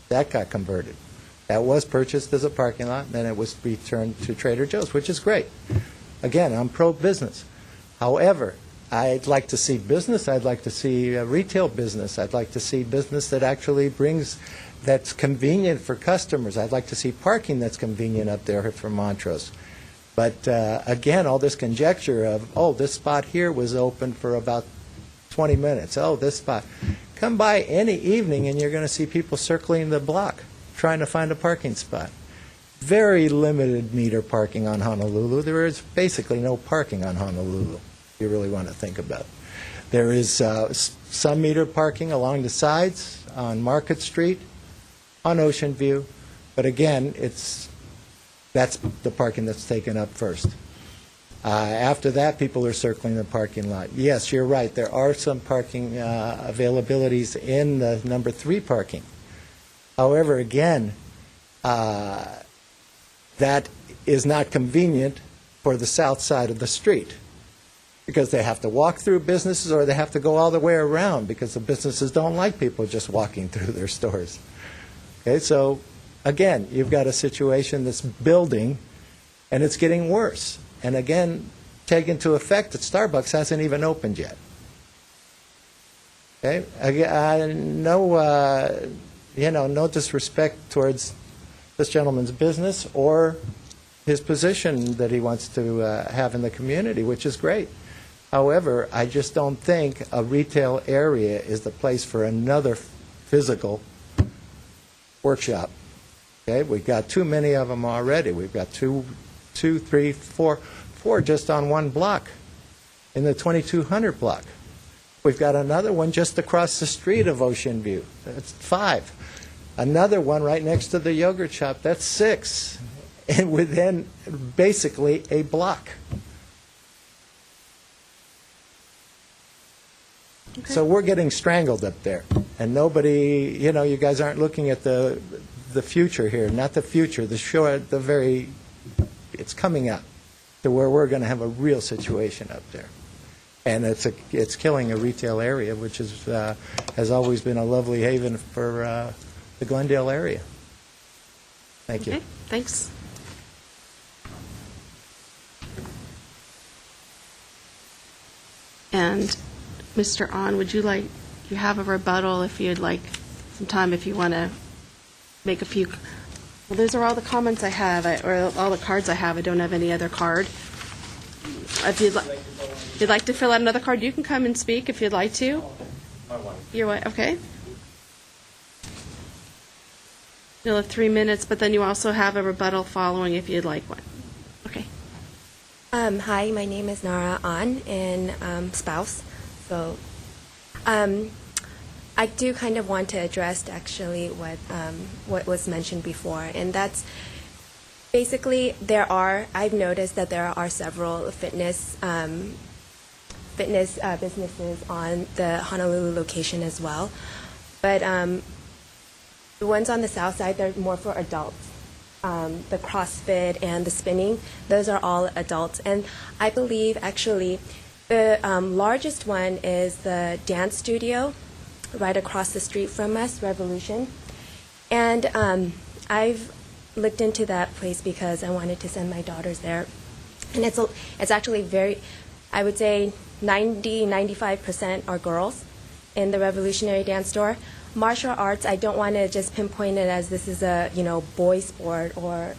That got converted. That was purchased as a parking lot, and then it was returned to Trader Joe's, which is great. Again, I'm pro-business. However, I'd like to see business. I'd like to see retail business. I'd like to see business that actually that's convenient for customers. I'd like to see parking that's convenient up there for Montrose. But again, all this conjecture of, this spot here was open for about 20 minutes. Oh, this spot. Come by any evening and you're going to see people circling the block trying to find a parking spot. Very limited meter parking on Honolulu. There is basically no parking on Honolulu, if you really want to think about it. There is some meter parking along the sides on Market Street, on Ocean View, but again, that's the parking that's taken up first. After that, people are circling the parking lot. Yes, you're right. There are some parking availabilities in the number 3 parking. However, again, that is not convenient for the south side of the street because they have to walk through businesses or they have to go all the way around because the businesses don't like people just walking through their stores. Okay, so again, you've got a situation that's building and it's getting worse. And again, take into effect that Starbucks hasn't even opened yet. Okay, no disrespect towards this gentleman's business or his position that he wants to have in the community, which is great. However, I just don't think a retail area is the place for another physical workshop. Okay, we've got too many of them already. We've got two, three, four just on one block in the 2200 block. We've got another one just across the street of Ocean View. That's 5. Another one right next to the yogurt shop. That's 6. And within basically a block. Okay. So we're getting strangled up there. And nobody, you guys aren't looking at the future here. Not the future, it's coming up to where we're going to have a real situation up there. And it's killing a retail area, which has always been a lovely haven for the Glendale area. Thank you. Okay, thanks. And Mr. On, you have a rebuttal if you'd like some time, if you want to make a few. Well, those are all the comments I have, or all the cards I have. I don't have any other card. If you'd like to fill out another card, you can come and speak if you'd like to. You're what? Okay. You'll have 3 minutes, but then you also have a rebuttal following if you'd like one. Okay. Hi, my name is Nara An, and spouse. So, I do kind of want to address actually what was mentioned before, and that's basically I've noticed that there are several fitness businesses on the Honolulu location as well, but the ones on the south side, they're more for adults. The CrossFit and the spinning, those are all adults. And I believe actually the largest one is the dance studio right across the street from us, Revolution. And I've looked into that place because I wanted to send my daughters there. And it's actually I would say 95% are girls in the Revolutionary Dance Store. Martial arts, I don't want to just pinpoint it as this is a boy sport or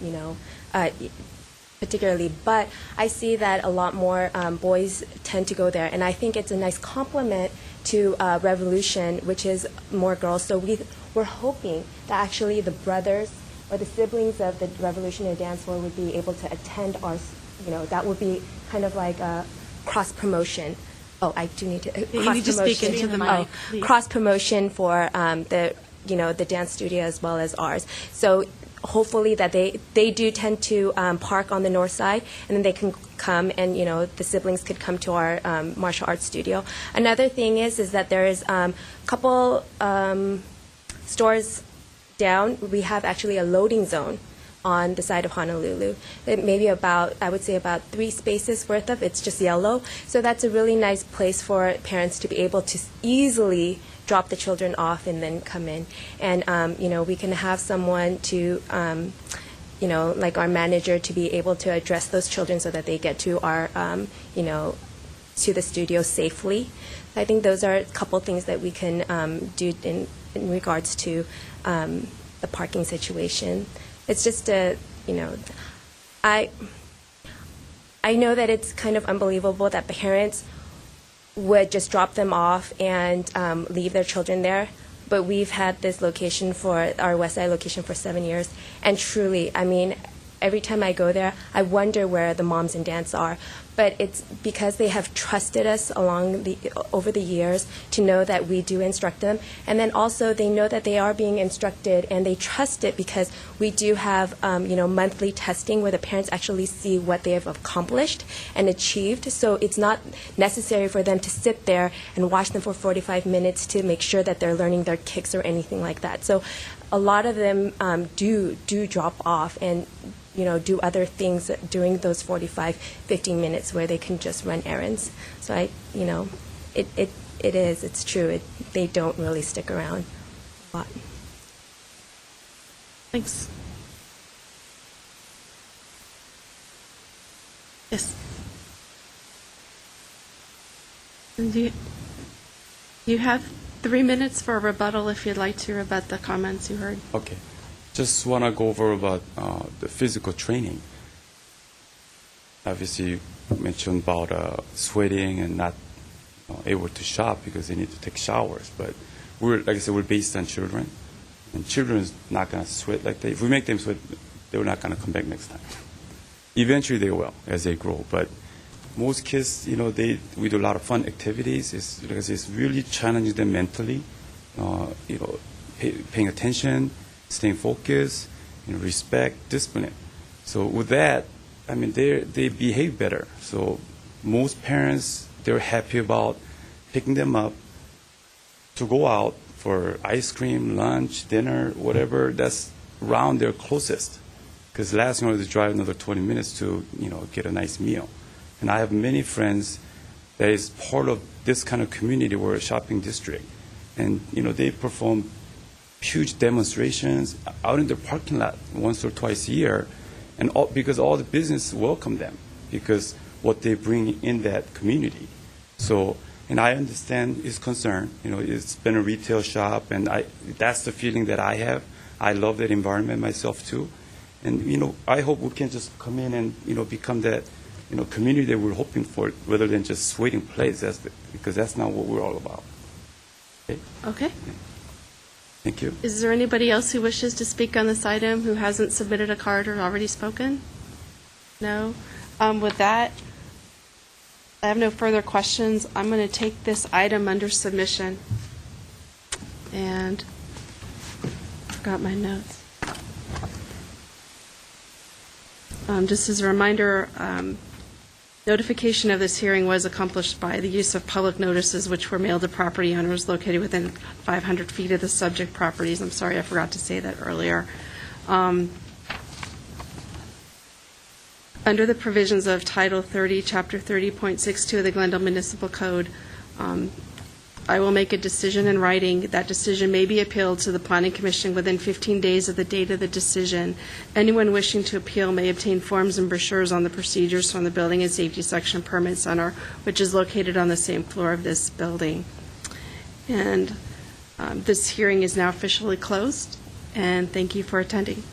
particularly, but I see that a lot more boys tend to go there, and I think it's a nice complement to Revolution, which is more girls. So we're hoping that actually the brothers or the siblings of the Revolutionary Dance Floor would be able to attend our, that would be kind of like a cross promotion. Oh, I do need to. You need to speak into the mic. Cross promotion for the dance studio as well as ours. So hopefully that they do tend to park on the north side, and then they can come and the siblings could come to our martial arts studio. Another thing is that there is a couple stores down. We have actually a loading zone on the side of Honolulu. Maybe I would say about 3 spaces worth of, it's just yellow. So that's a really nice place for parents to be able to easily drop the children off and then come in. And, we can have someone to, like our manager, to be able to address those children so that they get to our, to the studio safely. I think those are a couple things that we can do in regards to the parking situation. It's just I know that it's kind of unbelievable that parents would just drop them off and leave their children there. But we've had this location for our West Side location for 7 years, and truly, I mean, every time I go there, I wonder where the moms and dads are. But it's because they have trusted us over the years to know that we do instruct them. And then also they know that they are being instructed, and they trust it because we do have monthly testing where the parents actually see what they have accomplished and achieved. So it's not necessary for them to sit there and watch them for 45 minutes to make sure that they're learning their kicks or anything like that. So a lot of them do drop off and do other things during those 45, 15 minutes where they can just run errands. So it's true. They don't really stick around a lot. Thanks. Yes. And you have 3 minutes for a rebuttal if you'd like to rebut the comments you heard. Okay. Just want to go over about the physical training. Obviously, you mentioned about sweating and not able to shop because they need to take showers. But like I said, we're based on children, and children is not going to sweat like that. If we make them sweat, they're not going to come back next time. Eventually, they will as they grow. But most kids, we do a lot of fun activities. It's really challenging them mentally. Paying attention, staying focused, respect, discipline. So with that, I mean, they behave better. So most parents, they're happy about picking them up to go out for ice cream, lunch, dinner, whatever that's around their closest. Because last thing I want to drive another 20 minutes to, get a nice meal. And I have many friends that is part of this kind of community or shopping district. And, they perform huge demonstrations out in the parking lot once or twice a year, and because all the business welcome them because what they bring in that community. So, and I understand his concern. It's been a retail shop, and that's the feeling that I have. I love that environment myself too, and I hope we can just come in and become that community that we're hoping for, rather than just sweating place. Because that's not what we're all about. Okay. Thank you. Is there anybody else who wishes to speak on this item who hasn't submitted a card or already spoken? No? With that, I have no further questions. I'm going to take this item under submission. And I forgot my notes. Just as a reminder, notification of this hearing was accomplished by the use of public notices which were mailed to property owners located within 500 feet of the subject properties. I'm sorry, I forgot to say that earlier. Under the provisions of Title 30, Chapter 30.62 of the Glendale Municipal Code, I will make a decision in writing. That decision may be appealed to the Planning Commission within 15 days of the date of the decision. Anyone wishing to appeal may obtain forms and brochures on the procedures from the Building and Safety Section Permit Center, which is located on the same floor of this building. And this hearing is now officially closed, and thank you for attending.